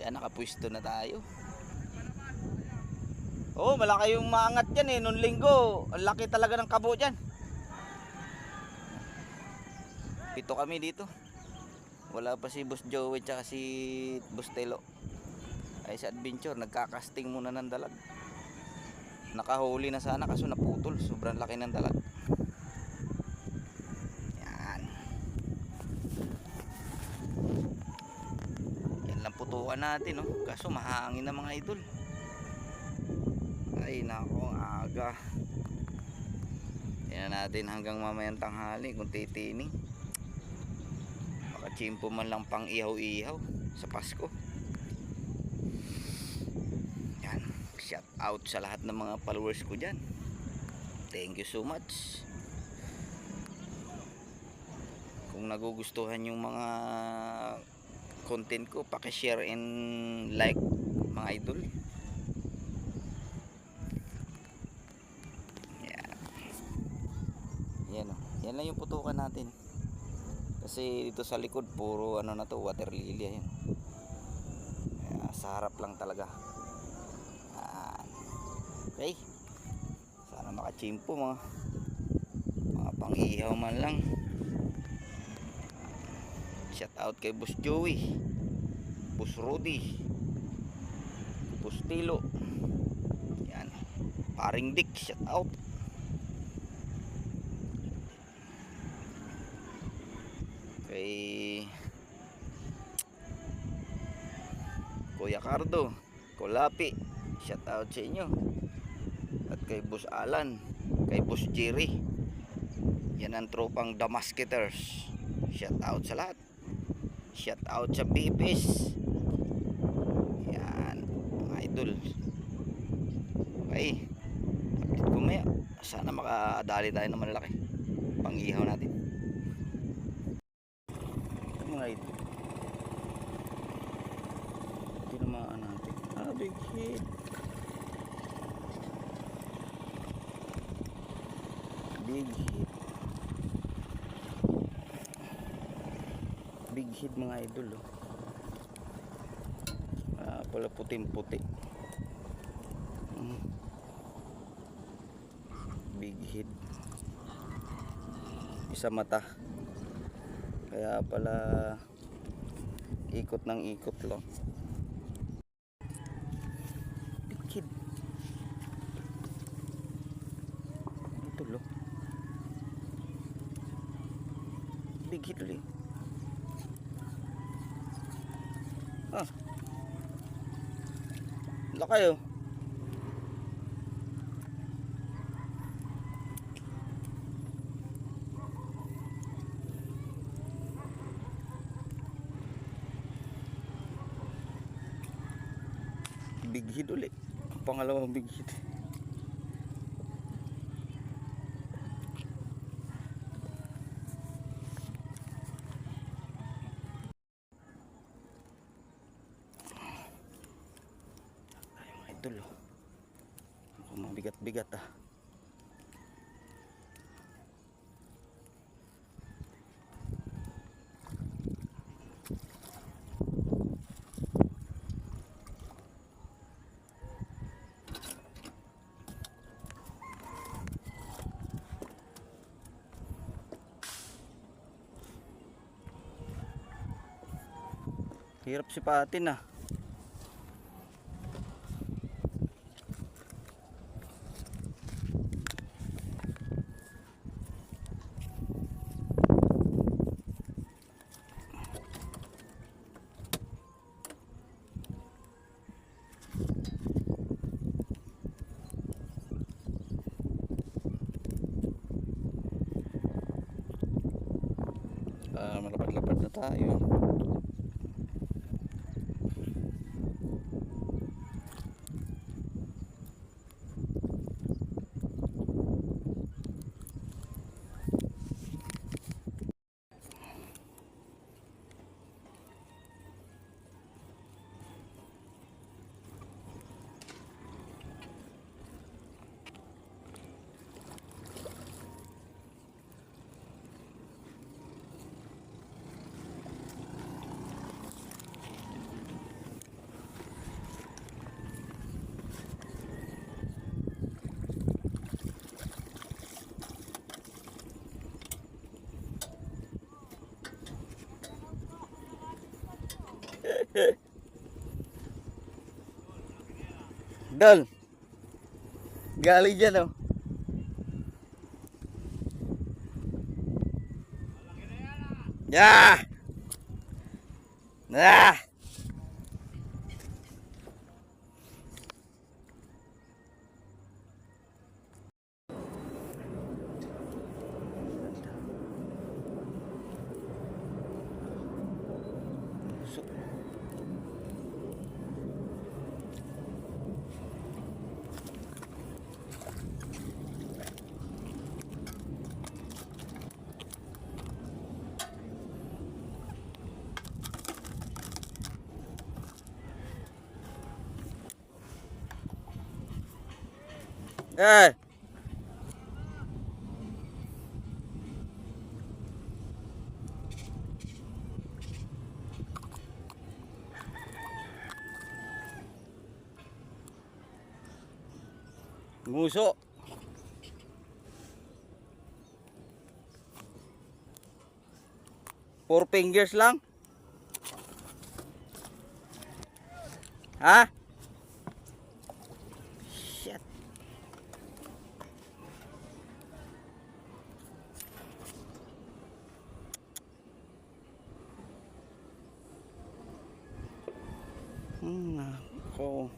Ayan, nakapwisto na tayo. Oh, malaki yung maangat yan eh. Noong linggo, ang laki talaga ng kabo dyan. 7 kami dito. Wala pa si Boss Joey tsaka si Boss Telo. Ay sa adventure, nagkakasting muna ng dalag. Nakahuli na sana kaso naputol. Sobrang laki ng dalag. Yan. Yan lang putukan natin, no? Kaso mahangin na mga idol. Ay nako, aga. Yan natin hanggang mamayang tanghali kung titining. Makachimpo man lang pang ihaw-ihaw sa Pasko. Yan, shout out sa lahat ng mga followers ko dyan. Thank you so much. Kung nagugustuhan yung mga content ko, paki-share and like mga idol. Yan o. Yan lang yung putukan natin. Kasi dito sa likod puro ano na to, water lily yan. Sa harap lang talaga. Okay. Sana makachimpo mga pang-ihaw man lang. Shout out kay Boss Joey, Boss Rudy, Boss Tilo. Yan. Paring Dick, shout out. Kay Kuya Cardo, Kolapi, shout out sa inyo. At kay Boss Alan, kay Boss Jerry. Yan ang tropang Damasketers. Shout out sa lahat. Shout out sa BPS. Yan, mga idol. Okay. Update ko maya. Sana makadali tayo ng malalaki. Pang-ihaw natin. Mga idol. Tinamaan natin. Big hit. Big hit. Big hit mga idol. Pala puting-puti. Big hit. Isa mata. Kaya pala ikot ng ikot lang. Big hit. Ito lo. Big hit ulit. Laki oh. Big hit ulit. Pangalawang big hit. Idol, ako mabigat-bigat Hirap sipatin malapad-lapad na tayo. Dol. Galing dyan oh. Yeah! Ah! Eh! Nguso. Four fingers lang. Ha? Shit. Nako.